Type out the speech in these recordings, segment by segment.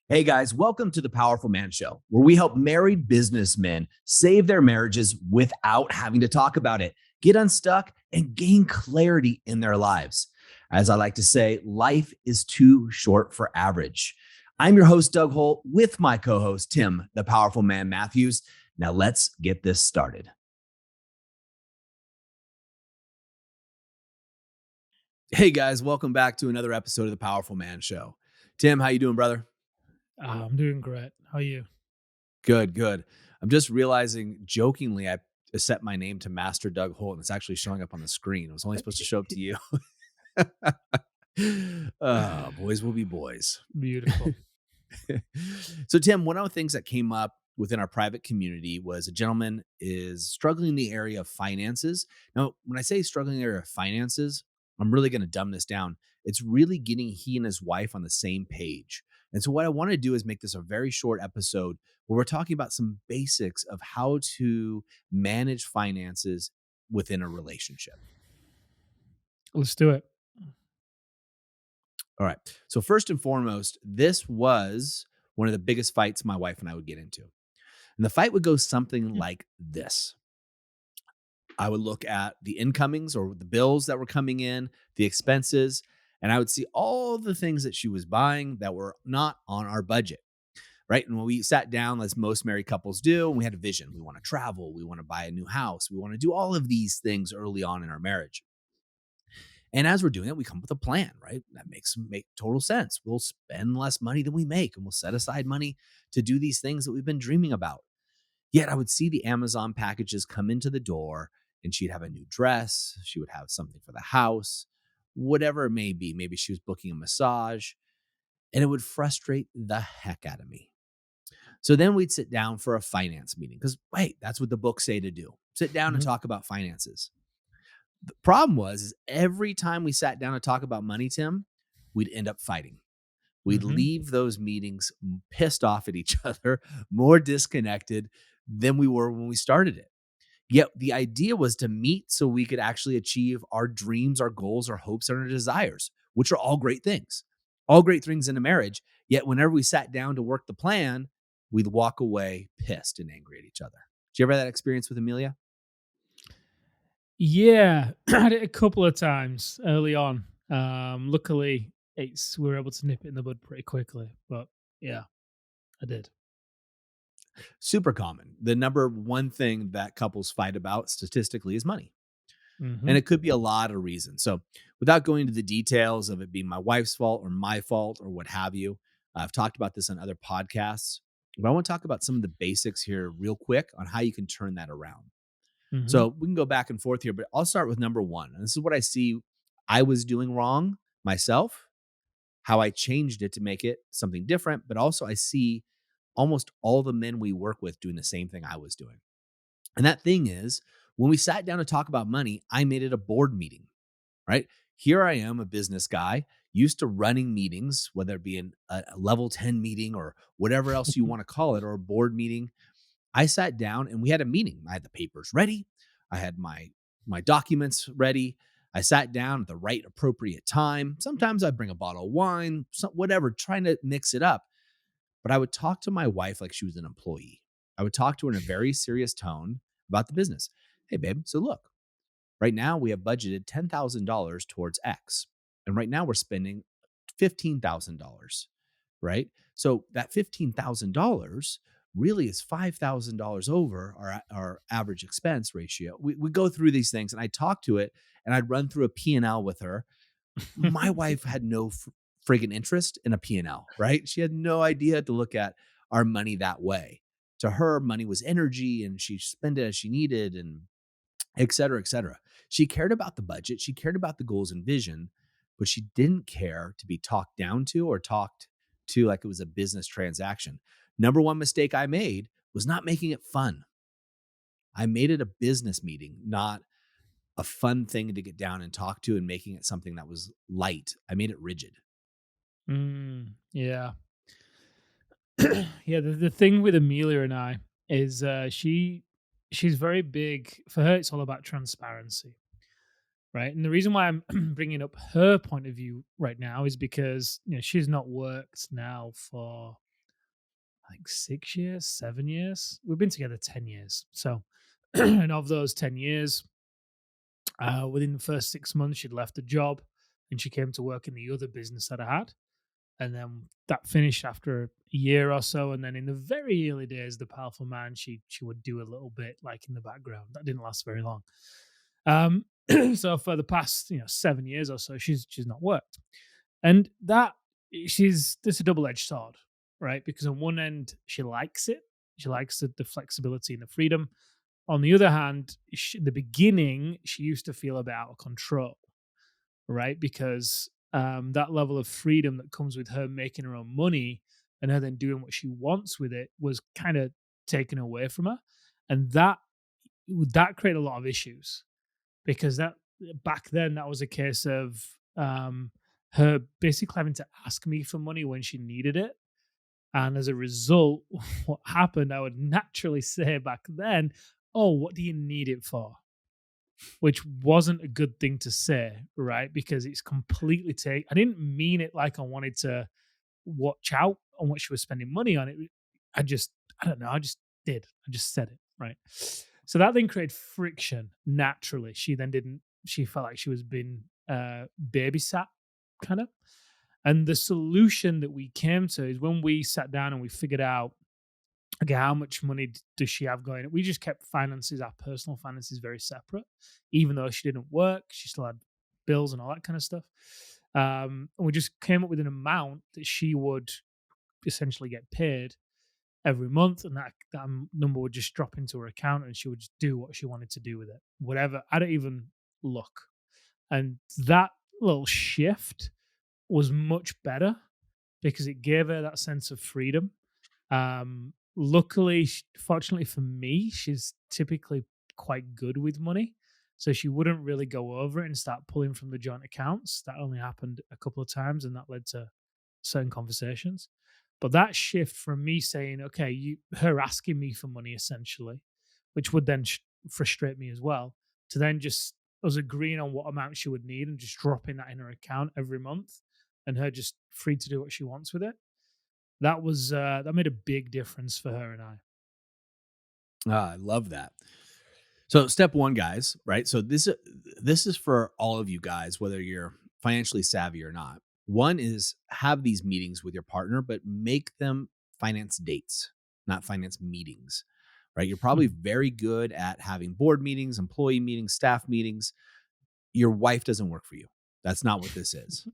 Hey guys, welcome to the Powerful Man Show, where we help married businessmen save their marriages without having to talk about it, get unstuck, and gain clarity in their lives. As I like to say, life is too short for average. I'm your host, Doug Holt, with my co host, Tim, the Powerful Man Matthews. Now let's get this started. Hey guys, welcome back to another episode of the Powerful Man Show. Tim, how you doing, brother? I'm doing great. How are you? Good, good. I'm just realizing jokingly, I set my name to Master Doug Holt, and it's actually showing up on the screen. It was only supposed to show up to you. Boys will be boys. Beautiful. So, Tim, one of the things that came up within our private community was a gentleman is struggling in the area of finances. Now, when I say struggling in the area of finances, I'm really going to dumb this down. It's really getting he and his wife on the same page. And so, what I want to do is make this a very short episode where we're talking about some basics of how to manage finances within a relationship. Let's do it. All right. So, first and foremost, this was one of the biggest fights my wife and I would get into. And the fight would go something like this. I would look at the incomings or the bills that were coming in, the expenses, and I would see all the things that she was buying that were not on our budget. Right. And when we sat down, as most married couples do, and we had a vision, we want to travel, we want to buy a new house, we want to do all of these things early on in our marriage. And as we're doing it, we come up with a plan, right? That make total sense. We'll spend less money than we make, and we'll set aside money to do these things that we've been dreaming about. Yet I would see the Amazon packages come into the door, and she'd have a new dress, she would have something for the house, whatever it may be. Maybe she was booking a massage, and it would frustrate the heck out of me. So then we'd sit down for a finance meeting because, wait, that's what the books say to do. Sit down and Mhm. talk about finances. The problem was is every time we sat down to talk about money, Tim, we'd end up fighting. We'd Mhm. leave those meetings pissed off at each other, more disconnected than we were when we started it. Yet the idea was to meet so we could actually achieve our dreams, our goals, our hopes, and our desires, which are all great things in a marriage. Yet whenever we sat down to work the plan, we'd walk away pissed and angry at each other. Did you ever have that experience with Amelia? Yeah, I had it a couple of times early on. Luckily, we were able to nip it in the bud pretty quickly. But yeah, I did. Super common. The number one thing that couples fight about statistically is money. And Mhm. it could be a lot of reasons. So, without going into the details of it being my wife's fault or my fault or what have you, I've talked about this on other podcasts, but I want to talk about some of the basics here real quick on how you can turn that around. Mhm. So, we can go back and forth here, but I'll start with number one. And this is what I see I was doing wrong myself, how I changed it to make it something different, but also I see almost all the men we work with doing the same thing I was doing. And that thing is, when we sat down to talk about money, I made it a board meeting, right? Here I am, a business guy, used to running meetings, whether it be a level 10 meeting or whatever else you want to call it, or a board meeting. I sat down and we had a meeting. I had the papers ready. I had my documents ready. I sat down at the right appropriate time. Sometimes I'd bring a bottle of wine, whatever, trying to mix it up. But I would talk to my wife like she was an employee. I would talk to her in a very serious tone about the business. Hey, babe, so look, right now we have budgeted $10,000 towards X. And right now we're spending $15,000, right? So that $15,000 really is $5,000 over our average expense ratio. We go through these things and I talk to it and I'd run through a P&L with her. My wife had no friggin' interest in a P&L, right? She had no idea to look at our money that way. To her, money was energy and she spent it as she needed and et cetera, et cetera. She cared about the budget. She cared about the goals and vision, but she didn't care to be talked down to or talked to like it was a business transaction. Number one mistake I made was not making it fun. I made it a business meeting, not a fun thing to get down and talk to and making it something that was light. I made it rigid. Yeah. Yeah, the thing with Amelia and I is she's very big. For her, it's all about transparency, right? And the reason why I'm bringing up her point of view right now is because she's not worked now for. think 6 years, 7 years. We've been together 10 years. So, and of those 10 years, within the first 6 months, she'd left the job and she came to work in the other business that I had. And then that finished after a year or so. And then in the very early days, the powerful man, she would do a little bit like in the background. That didn't last very long. Um, so for the past 7 years or so, she's not worked, and that she's this a double edged sword, right? Because on one end, she likes it, she likes the flexibility and the freedom. On the other hand, in the beginning, she used to feel a bit out of control, right? Because that level of freedom that comes with her making her own money and her then doing what she wants with it was kind of taken away from her, and that created a lot of issues because that back then that was a case of her basically having to ask me for money when she needed it. And as a result, what happened, I would naturally say back then, "Oh, what do you need it for?" Which wasn't a good thing to say, right? Because it's completely take. I didn't mean it like I wanted to watch out on what she was spending money on. I just, I don't know. I just did. I just said it, right? So that then created friction naturally. She then didn't. She felt like she was being babysat, kind of. And the solution that we came to is when we sat down and we figured out, okay, how much money does she have going? We just kept finances, our personal finances, very separate. Even though she didn't work, she still had bills and all that kind of stuff. And we just came up with an amount that she would essentially get paid every month, and that number would just drop into her account, and she would just do what she wanted to do with it, whatever. I don't even look. And that little shift was much better because it gave her that sense of freedom. Luckily, fortunately for me, she's typically quite good with money. So she wouldn't really go over it and start pulling from the joint accounts. That only happened a couple of times and that led to certain conversations. But that shift from me saying, okay, her asking me for money essentially, which would then frustrate me as well, to then just us agreeing on what amount she would need and just dropping that in her account every month and her just free to do what she wants with it. That made a big difference for her and I. I love that. So step one, guys, right? So this is for all of you guys, whether you're financially savvy or not. One is have these meetings with your partner, but make them finance dates, not finance meetings. Right? You're probably very good at having board meetings, employee meetings, staff meetings. Your wife doesn't work for you. That's not what this is.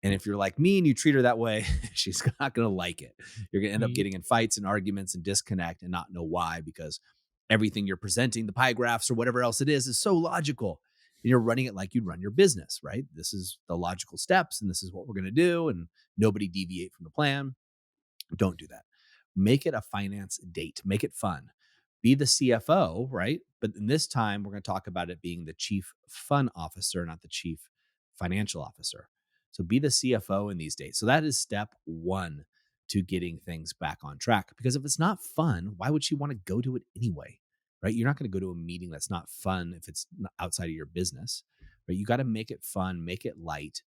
And if you're like me and you treat her that way, she's not going to like it. You're going to end up Yep. getting in fights and arguments and disconnect and not know why because everything you're presenting, the pie graphs or whatever else it is so logical. And you're running it like you'd run your business, right? This is the logical steps and this is what we're going to do. And nobody deviate from the plan. Don't do that. Make it a finance date, make it fun. Be the CFO, right? But in this time, we're going to talk about it being the chief fun officer, not the chief financial officer. So be the CFO in these days. So that is step one to getting things back on track. Because if it's not fun, why would she want to go to it anyway? Right? You're not going to go to a meeting that's not fun if it's outside of your business. Right? You got to make it fun, make it light,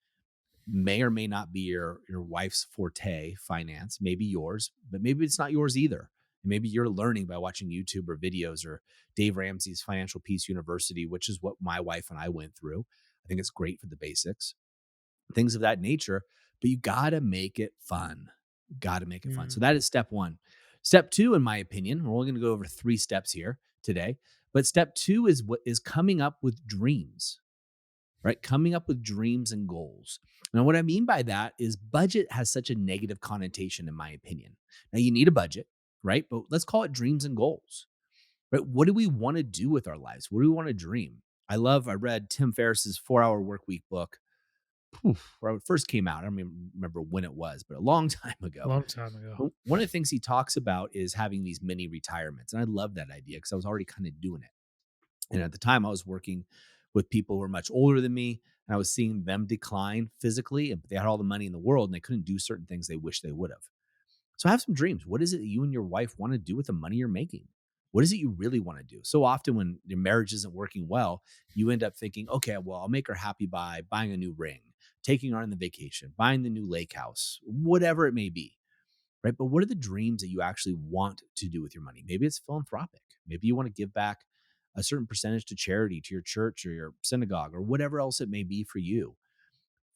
may or may not be your wife's forte, finance, maybe yours, but maybe it's not yours either. Maybe you're learning by watching YouTube or videos or Dave Ramsey's Financial Peace University, which is what my wife and I went through. I think it's great for the basics, things of that nature, but you got to make it fun. Got to make it fun. So Mm, that is step one. Step two, in my opinion, we're only going to go over 3 steps here today, but step two is what is coming up with dreams, right? Coming up with dreams and goals. Now, what I mean by that is budget has such a negative connotation, in my opinion. Now, you need a budget, right? But let's call it dreams and goals, right? What do we want to do with our lives? What do we want to dream? I read Tim Ferriss's 4 Hour Work Week book, where it first came out. I don't even remember when it was, but a long time ago. long time ago. But one of the things he talks about is having these mini retirements. And I love that idea because I was already kind of doing it. And at the time, I was working with people who were much older than me, and I was seeing them decline physically. But they had all the money in the world, and they couldn't do certain things they wish they would have. So I have some dreams. What is it that you and your wife want to do with the money you're making? What is it you really want to do? So often, when your marriage isn't working well, you end up thinking, okay, well, I'll make her happy by buying a new ring, taking her on the vacation, buying the new lake house, whatever it may be. right? But what are the dreams that you actually want to do with your money? Maybe it's philanthropic. Maybe you want to give back a certain percentage to charity, to your church or your synagogue or whatever else it may be for you.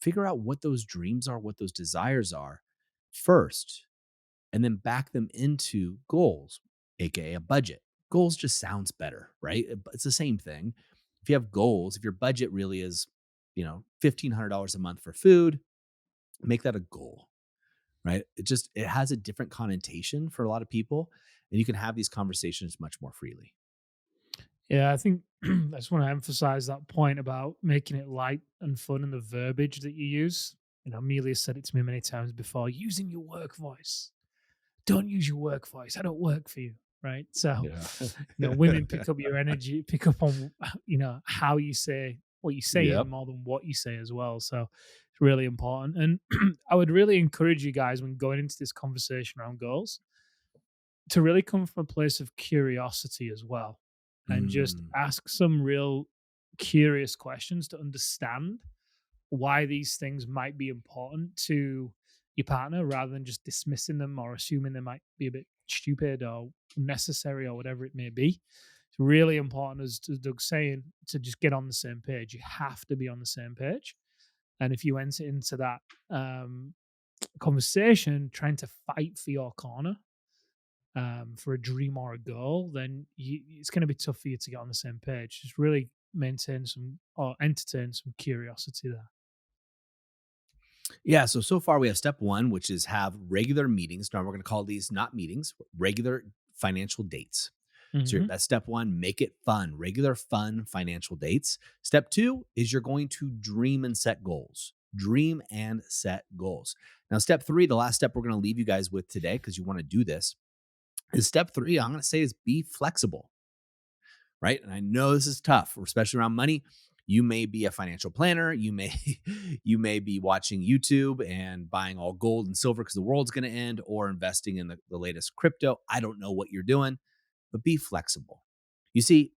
Figure out what those dreams are, what those desires are first, and then back them into goals, aka a budget. Goals just sounds better, right? It's the same thing. If you have goals, if your budget really is, $1,500 a month for food, make that a goal, right? It has a different connotation for a lot of people, and you can have these conversations much more freely. Yeah, I think I just want to emphasize that point about making it light and fun and the verbiage that you use. Amelia said it to me many times before, using your work voice. Don't use your work voice. I don't work for you. Right. So, Yeah. women pick up your energy, pick up on, how you say what you say Yep. even more than what you say as well. So it's really important. And I would really encourage you guys when going into this conversation around goals to really come from a place of curiosity as well and just Mm, ask some real curious questions to understand why these things might be important to your partner rather than just dismissing them or assuming they might be a bit stupid or unnecessary or whatever it may be. It's really important, as Doug's saying, to just get on the same page. You have to be on the same page. And if you enter into that conversation trying to fight for your corner, for a dream or a goal, then it's going to be tough for you to get on the same page. Just really maintain some or entertain some curiosity there. yeah. So far we have step one, which is have regular meetings. Now we're going to call these not meetings, regular financial dates. So Hmm. that's step one, make it fun, regular fun financial dates. Step two is you're going to dream and set goals. Dream and set goals. Now, step three, the last step we're going to leave you guys with today, because you want to do this, is step three. I'm going to say is be flexible, right? And I know this is tough, especially around money. You may be a financial planner. You may you may be watching YouTube and buying all gold and silver because the world's going to end, or investing in the latest crypto. I don't know what you're doing, but be flexible. You see,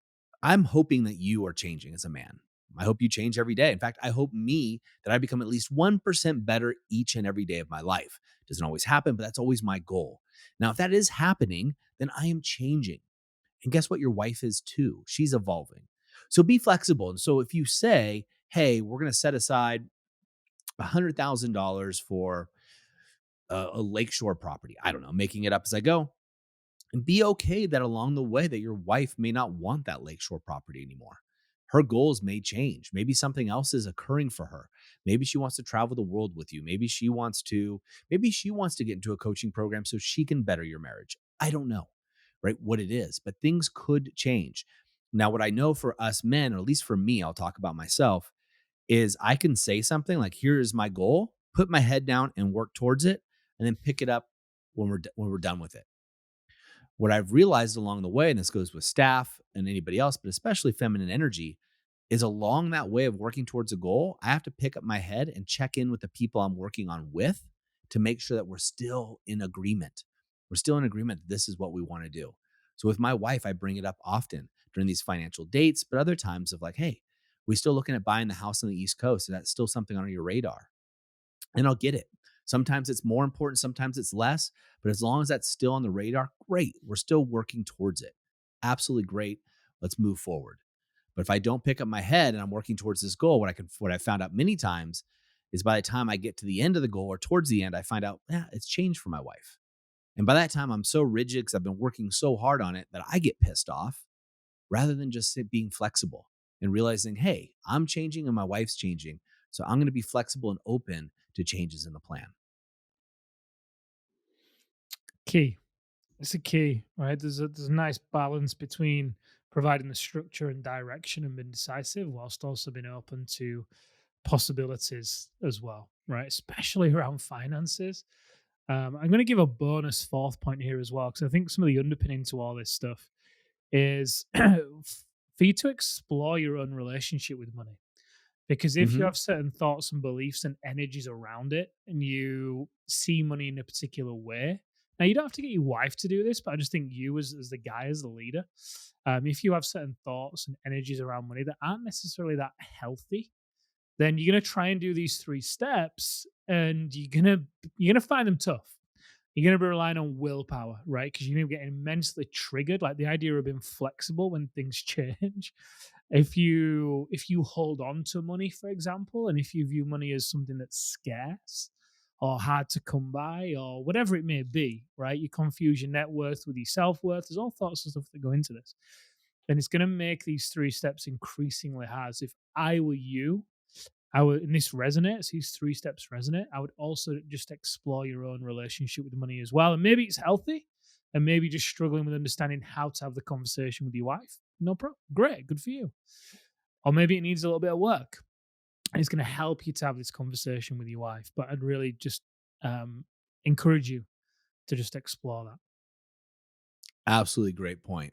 I'm hoping that you are changing as a man. I hope you change every day. In fact, I hope that I become at least 1% better each and every day of my life. Doesn't always happen, but that's always my goal. Now, if that is happening, then I am changing. And guess what? Your wife is too. She's evolving. So be flexible. And so if you say, hey, we're going to set aside $100,000 for a lakeshore property, I don't know, making it up as I go, and be okay that along the way that your wife may not want that lakeshore property anymore. Her goals may change. Maybe something else is occurring for her. Maybe she wants to travel the world with you. Maybe she wants to get into a coaching program so she can better your marriage. I don't know, right? What it is, but things could change. Now, what I know for us men, or at least for me, I'll talk about myself, is I can say something like, here is my goal, put my head down and work towards it, and then pick it up when we're done with it. What I've realized along the way, and this goes with staff and anybody else, but especially feminine energy, is along that way of working towards a goal, I have to pick up my head and check in with the people I'm working on with to make sure that we're still in agreement. We're still in agreement that this is what we want to do. So with my wife, I bring it up often during these financial dates, but other times of like, hey, we still looking at buying the house on the East Coast. Is that still something on your radar? And I'll get it. Sometimes it's more important, sometimes it's less, but as long as that's still on the radar, great. We're still working towards it. Absolutely great. Let's move forward. But if I don't pick up my head and I'm working towards this goal, what I found out many times is by the time I get to the end of the goal or towards the end, I find out, yeah, it's changed for my wife. And by that time, I'm so rigid because I've been working so hard on it that I get pissed off rather than just being flexible and realizing, hey, I'm changing and my wife's changing. So I'm going to be flexible and open to changes in the plan. Key. It's a key, right? There's a nice balance between providing the structure and direction and being decisive, whilst also being open to possibilities as well, right? Especially around finances. I'm going to give a bonus fourth point here as well, because I think some of the underpinning to all this stuff is for you to explore your own relationship with money. Because if you Hmm. have certain thoughts and beliefs and energies around it, and you see money in a particular way, now you don't have to get your wife to do this, but I just think you, as the guy, as the leader, if you have certain thoughts and energies around money that aren't necessarily that healthy, then you're gonna try and do these three steps, and you're gonna find them tough. You're going to be relying on willpower, right? Because you're going to get immensely triggered. Like the idea of being flexible when things change. If you hold on to money, for example, and if you view money as something that's scarce or hard to come by or whatever it may be, right? You confuse your net worth with your self worth. There's all sorts of stuff that go into this, and it's going to make these 3 steps increasingly hard. So if I were you, I would, and this resonates, these 3 steps resonate. I would also just explore your own relationship with money as well. And maybe it's healthy, and maybe just struggling with understanding how to have the conversation with your wife. No problem. Great. Good for you. Or maybe it needs a little bit of work. And it's going to help you to have this conversation with your wife. But I'd really just encourage you to just explore that. Absolutely great point.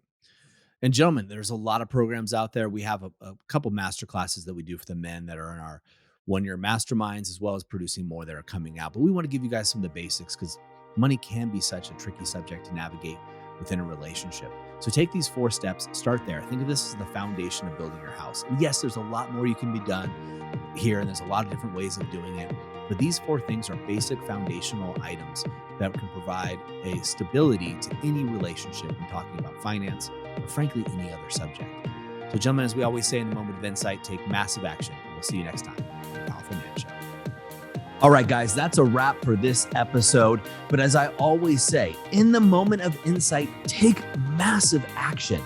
And gentlemen, there's a lot of programs out there. We have a couple master classes that we do for the men that are in our 1-year masterminds, as well as producing more that are coming out. But we want to give you guys some of the basics because money can be such a tricky subject to navigate within a relationship. So take these 4 steps, start there. Think of this as the foundation of building your house. And yes, there's a lot more you can be done here, and there's a lot of different ways of doing it. But these 4 things are basic foundational items that can provide a stability to any relationship when talking about finance or frankly, any other subject. So gentlemen, as we always say in the moment of insight, take massive action. And we'll see you next time on the Powerful Man Show. All right, guys, that's a wrap for this episode. But as I always say, in the moment of insight, take massive action.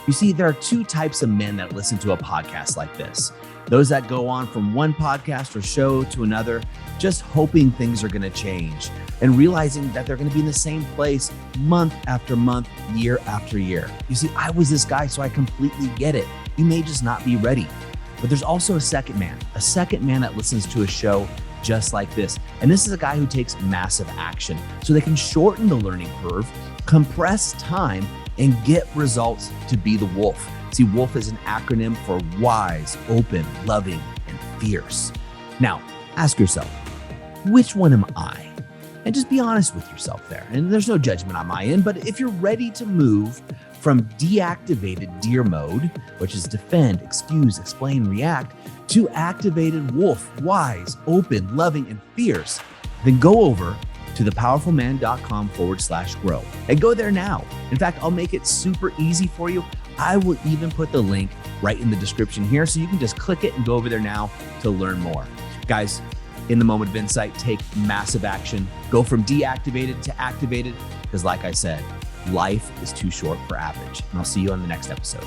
You see, there are 2 types of men that listen to a podcast like this. Those that go on from one podcast or show to another, just hoping things are going to change and realizing that they're going to be in the same place month after month, year after year. You see, I was this guy, so I completely get it. You may just not be ready. But there's also a second man that listens to a show just like this. And this is a guy who takes massive action so they can shorten the learning curve, compress time, and get results to be the wolf. See, wolf is an acronym for wise, open, loving, and fierce. Now, ask yourself, which one am I? And just be honest with yourself there. And there's no judgment on my end, but if you're ready to move from deactivated deer mode, which is defend, excuse, explain, react, to activated wolf, wise, open, loving, and fierce, then go over to thepowerfulman.com/grow and go there now. In fact, I'll make it super easy for you. I will even put the link right in the description here so you can just click it and go over there now to learn more. Guys, in the moment of insight, take massive action. Go from deactivated to activated because like I said, life is too short for average. And I'll see you on the next episode.